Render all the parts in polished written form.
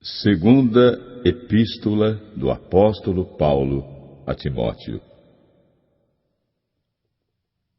Segunda Epístola do Apóstolo Paulo a Timóteo.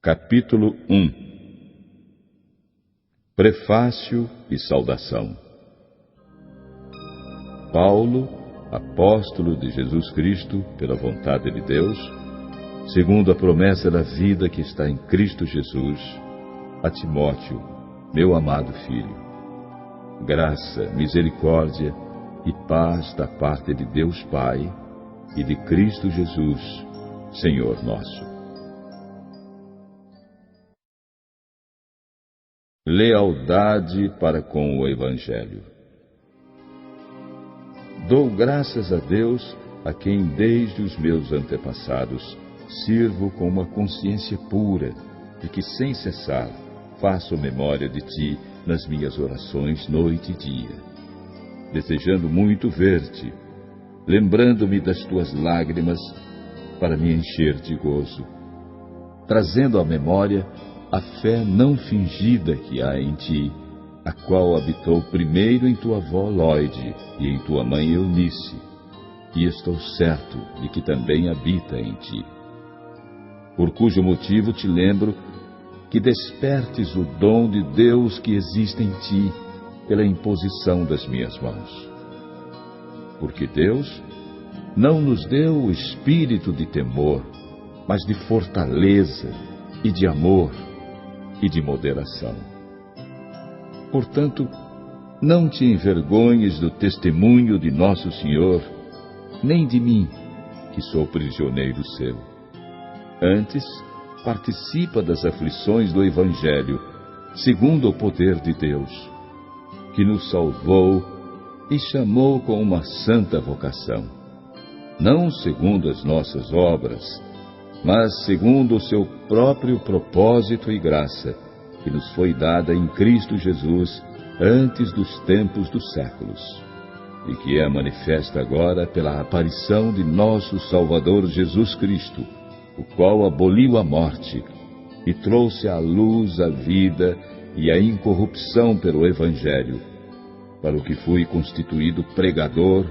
Capítulo 1. Prefácio e saudação. Paulo, apóstolo de Jesus Cristo, pela vontade de Deus, segundo a promessa da vida que está em Cristo Jesus, a Timóteo, meu amado filho. Graça, misericórdia e paz da parte de Deus Pai e de Cristo Jesus, Senhor nosso. Lealdade para com o Evangelho. Dou graças a Deus, a quem desde os meus antepassados sirvo com uma consciência pura e que sem cessar faço memória de ti nas minhas orações noite e dia, desejando muito ver-te, lembrando-me das tuas lágrimas para me encher de gozo, trazendo à memória a fé não fingida que há em ti, a qual habitou primeiro em tua avó Lóide e em tua mãe Eunice, e estou certo de que também habita em ti. Por cujo motivo te lembro que despertes o dom de Deus que existe em ti, pela imposição das minhas mãos. Porque Deus não nos deu o espírito de temor, mas de fortaleza e de amor e de moderação. Portanto, não te envergonhes do testemunho de nosso Senhor, nem de mim, que sou prisioneiro seu. Antes, participa das aflições do Evangelho, segundo o poder de Deus, que nos salvou e chamou com uma santa vocação, não segundo as nossas obras, mas segundo o seu próprio propósito e graça, que nos foi dada em Cristo Jesus antes dos tempos dos séculos, e que é manifesta agora pela aparição de nosso Salvador Jesus Cristo, o qual aboliu a morte e trouxe à luz a vida e a incorrupção pelo Evangelho, para o que fui constituído pregador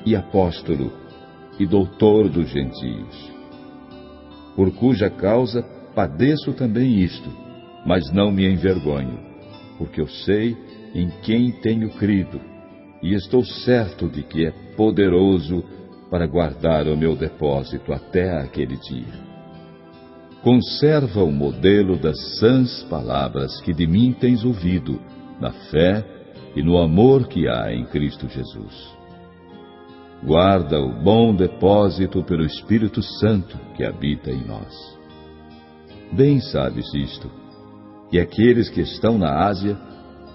e apóstolo e doutor dos gentios. Por cuja causa padeço também isto, mas não me envergonho, porque eu sei em quem tenho crido, e estou certo de que é poderoso para guardar o meu depósito até aquele dia. Conserva o modelo das sãs palavras que de mim tens ouvido, na fé e no amor que há em Cristo Jesus. Guarda o bom depósito pelo Espírito Santo que habita em nós. Bem sabes isto, que aqueles que estão na Ásia,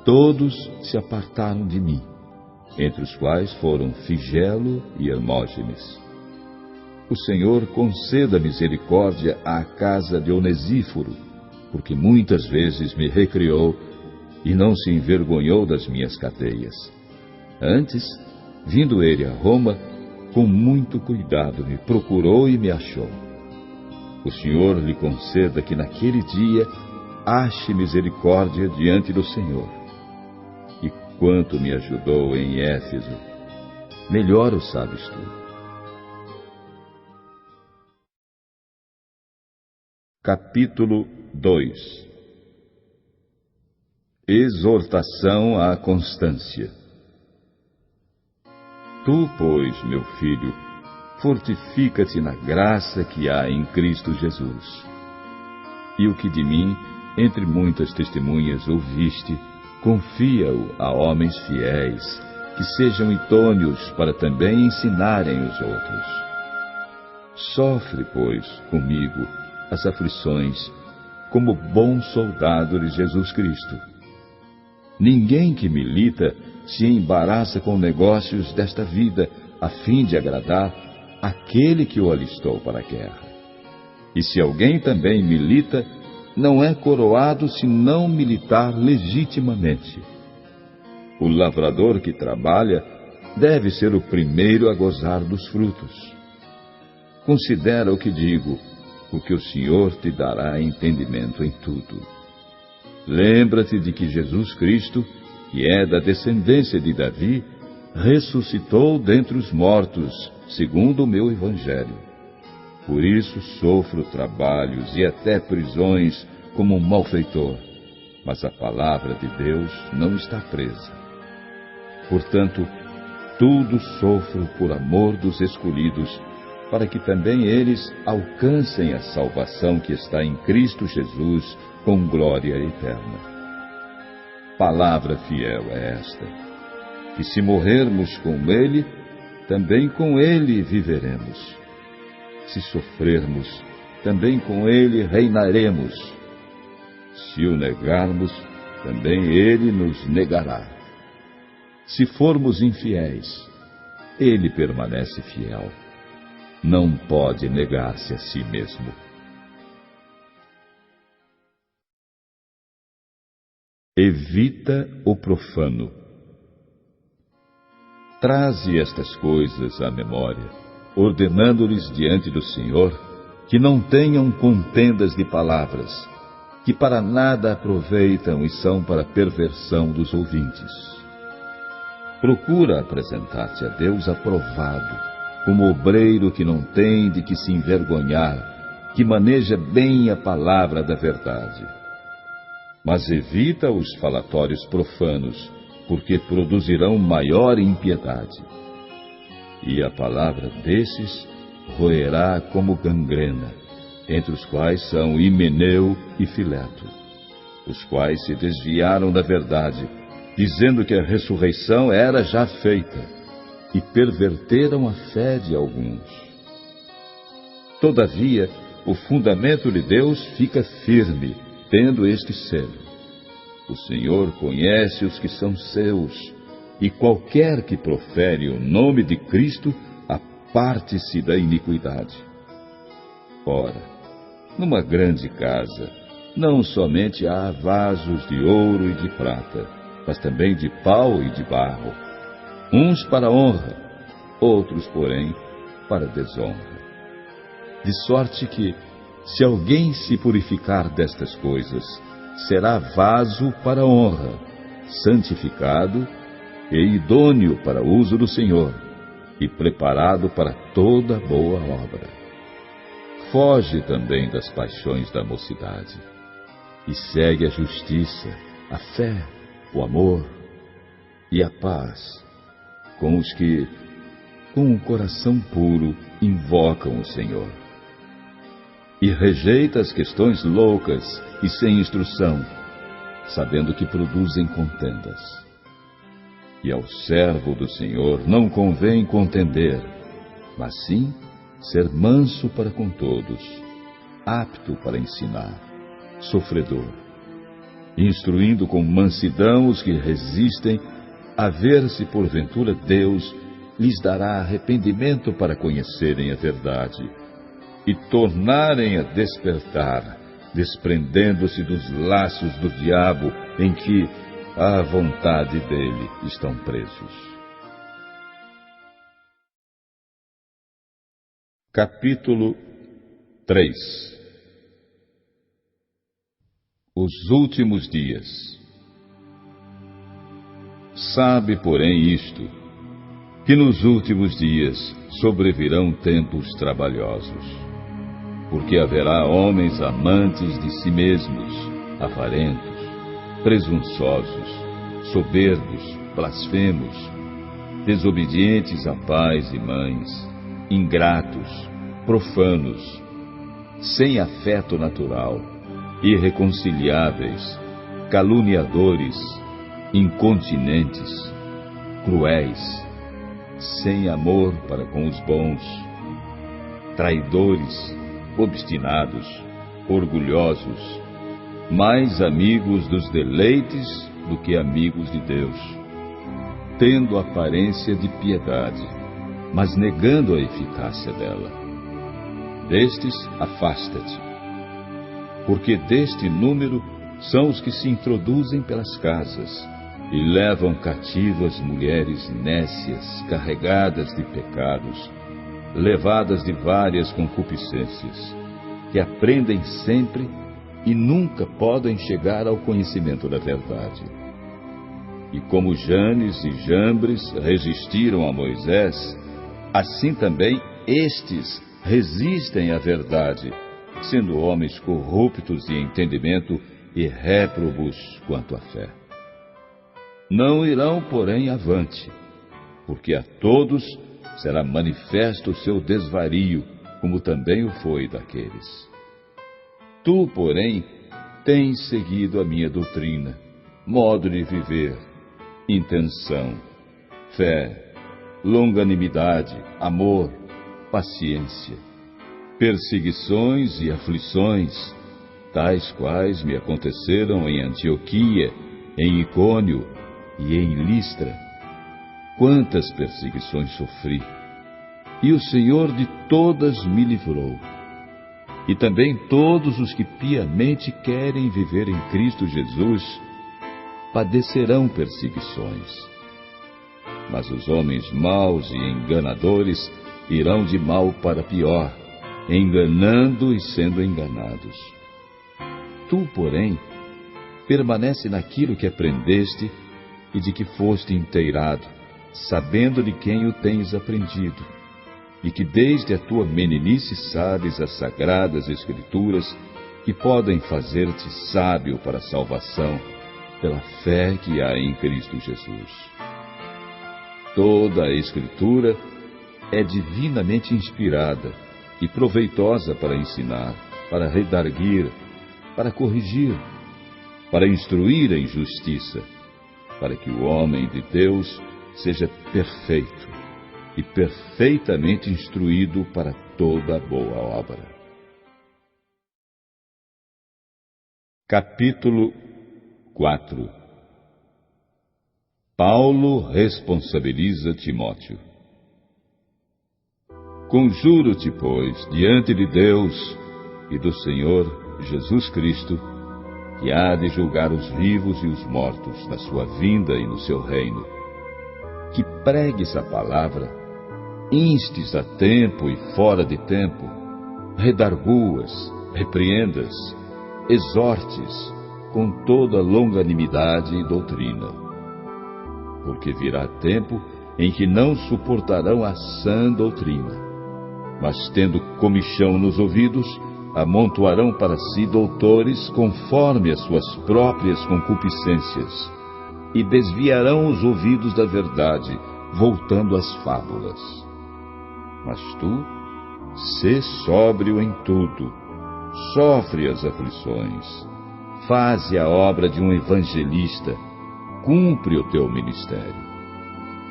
todos se apartaram de mim, entre os quais foram Figelo e Hermógenes. O Senhor conceda misericórdia à casa de Onesíforo, porque muitas vezes me recriou e não se envergonhou das minhas cadeias. Antes, vindo ele a Roma, com muito cuidado me procurou e me achou. O Senhor lhe conceda que naquele dia ache misericórdia diante do Senhor. E quanto me ajudou em Éfeso, melhor o sabes tu. Capítulo 2. Exortação à constância. Tu, pois, meu filho, fortifica-te na graça que há em Cristo Jesus. E o que de mim, entre muitas testemunhas, ouviste, confia-o a homens fiéis, que sejam idôneos para também ensinarem os outros. Sofre, pois, comigo as aflições, como bom soldado de Jesus Cristo. Ninguém que milita se embaraça com negócios desta vida, a fim de agradar aquele que o alistou para a guerra. E se alguém também milita, não é coroado se não militar legitimamente. O lavrador que trabalha deve ser o primeiro a gozar dos frutos. Considera o que digo, porque o Senhor te dará entendimento em tudo. Lembra-te de que Jesus Cristo, que é da descendência de Davi, ressuscitou dentre os mortos, segundo o meu Evangelho. Por isso sofro trabalhos e até prisões como um malfeitor, mas a palavra de Deus não está presa. Portanto, tudo sofro por amor dos escolhidos, para que também eles alcancem a salvação que está em Cristo Jesus, com glória eterna. Palavra fiel é esta, que se morrermos com Ele, também com Ele viveremos. Se sofrermos, também com Ele reinaremos. Se o negarmos, também Ele nos negará. Se formos infiéis, Ele permanece fiel. Não pode negar-se a si mesmo. Evita o profano. Traze estas coisas à memória, ordenando-lhes diante do Senhor que não tenham contendas de palavras, que para nada aproveitam e são para perversão dos ouvintes. Procura apresentar-te a Deus aprovado, como obreiro que não tem de que se envergonhar, que maneja bem a palavra da verdade. Mas evita os falatórios profanos, porque produzirão maior impiedade. E a palavra desses roerá como gangrena, entre os quais são Himeneu e Fileto, os quais se desviaram da verdade, dizendo que a ressurreição era já feita, e perverteram a fé de alguns. Todavia, o fundamento de Deus fica firme, tendo este selo: o Senhor conhece os que são seus, e qualquer que profere o nome de Cristo, aparte-se da iniquidade. Ora, numa grande casa, não somente há vasos de ouro e de prata, mas também de pau e de barro, uns para honra, outros, porém, para desonra. De sorte que, se alguém se purificar destas coisas, será vaso para honra, santificado e idôneo para o uso do Senhor, e preparado para toda boa obra. Foge também das paixões da mocidade, e segue a justiça, a fé, o amor e a paz, com os que, com um coração puro, invocam o Senhor. E rejeita as questões loucas e sem instrução, sabendo que produzem contendas. E ao servo do Senhor não convém contender, mas sim ser manso para com todos, apto para ensinar, sofredor, instruindo com mansidão os que resistem, a ver se porventura Deus lhes dará arrependimento para conhecerem a verdade e tornarem a despertar, desprendendo-se dos laços do diabo em que, à vontade dele, estão presos. Capítulo 3. Os últimos dias. Sabe, porém, isto, que nos últimos dias sobrevirão tempos trabalhosos, porque haverá homens amantes de si mesmos, avarentos, presunçosos, soberbos, blasfemos, desobedientes a pais e mães, ingratos, profanos, sem afeto natural, irreconciliáveis, caluniadores, incontinentes, cruéis, sem amor para com os bons, traidores, obstinados, orgulhosos, mais amigos dos deleites do que amigos de Deus, tendo aparência de piedade, mas negando a eficácia dela. Destes, afasta-te, porque deste número são os que se introduzem pelas casas e levam cativas mulheres nécias, carregadas de pecados, levadas de várias concupiscências, que aprendem sempre e nunca podem chegar ao conhecimento da verdade. E como Janes e Jambres resistiram a Moisés, assim também estes resistem à verdade, sendo homens corruptos de entendimento e réprobos quanto à fé. Não irão, porém, avante, porque a todos será manifesto o seu desvario, como também o foi daqueles. Tu, porém, tens seguido a minha doutrina, modo de viver, intenção, fé, longanimidade, amor, paciência, perseguições e aflições, tais quais me aconteceram em Antioquia, em Icônio e em Listra. Quantas perseguições sofri, e o Senhor de todas me livrou. E também todos os que piamente querem viver em Cristo Jesus padecerão perseguições. Mas os homens maus e enganadores irão de mal para pior, enganando e sendo enganados. Tu, porém, permanece naquilo que aprendeste e de que foste inteirado, sabendo de quem o tens aprendido, e que desde a tua meninice sabes as sagradas Escrituras, que podem fazer-te sábio para a salvação, pela fé que há em Cristo Jesus. Toda a Escritura é divinamente inspirada e proveitosa para ensinar, para redarguir, para corrigir, para instruir em justiça, para que o homem de Deus seja perfeito e perfeitamente instruído para toda boa obra. Capítulo 4. Paulo responsabiliza Timóteo. Conjuro-te, pois, diante de Deus e do Senhor Jesus Cristo, que há de julgar os vivos e os mortos na sua vinda e no seu reino, que pregues a palavra, instes a tempo e fora de tempo, redarguas, repreendas, exortes com toda longanimidade e doutrina. Porque virá tempo em que não suportarão a sã doutrina, mas tendo comichão nos ouvidos, amontoarão para si doutores conforme as suas próprias concupiscências, e desviarão os ouvidos da verdade, voltando às fábulas. Mas tu, sê sóbrio em tudo, sofre as aflições, faze a obra de um evangelista, cumpre o teu ministério.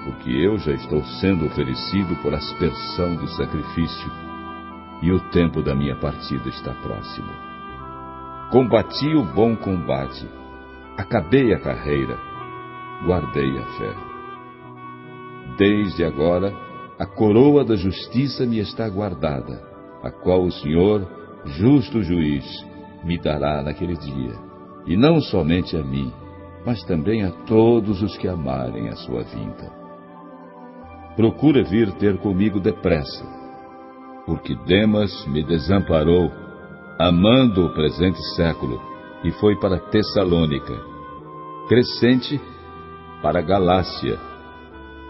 Porque eu já estou sendo oferecido por aspersão de sacrifício, e o tempo da minha partida está próximo. Combati o bom combate, acabei a carreira, guardei a fé. Desde agora, a coroa da justiça me está guardada, a qual o Senhor, justo juiz, me dará naquele dia, e não somente a mim, mas também a todos os que amarem a sua vinda. Procura vir ter comigo depressa, porque Demas me desamparou, amando o presente século, e foi para Tessalônica, Crescente para Galácia,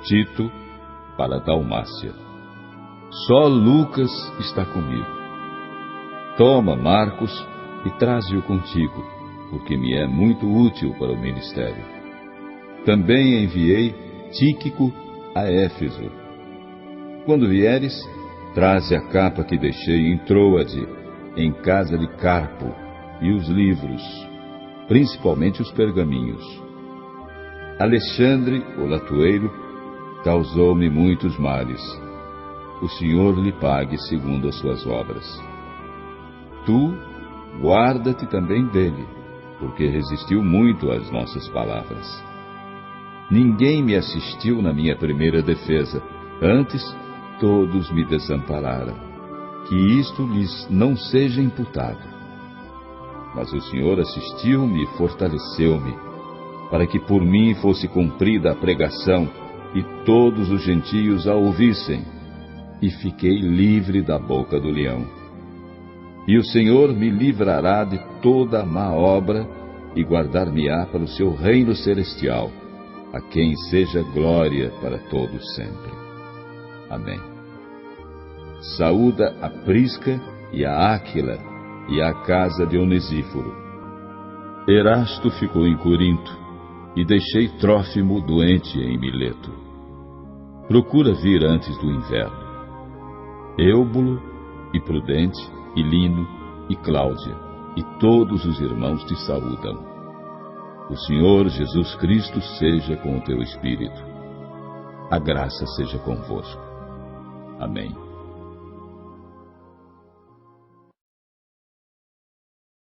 Tito para Dalmácia. Só Lucas está comigo. Toma Marcos e traze-o contigo, porque me é muito útil para o ministério. Também enviei Tíquico a Éfeso. Quando vieres, traze a capa que deixei em Troade, em casa de Carpo, e os livros, principalmente os pergaminhos. Alexandre, o latoeiro, causou-me muitos males. O Senhor lhe pague segundo as suas obras. Tu, guarda-te também dele, porque resistiu muito às nossas palavras. Ninguém me assistiu na minha primeira defesa, antes todos me desampararam. Que isto lhes não seja imputado. Mas o Senhor assistiu-me e fortaleceu-me, para que por mim fosse cumprida a pregação e todos os gentios a ouvissem, e fiquei livre da boca do leão. E o Senhor me livrará de toda a má obra e guardar-me-á para o seu reino celestial, a quem seja glória para todos sempre. Amém. Saúda a Prisca e a Áquila e a casa de Onesíforo. Erasto ficou em Corinto, e deixei Trófimo doente em Mileto. Procura vir antes do inverno. Eúbulo, e Prudente, e Lino, e Cláudia, e todos os irmãos te saúdam. O Senhor Jesus Cristo seja com o teu espírito. A graça seja convosco. Amém.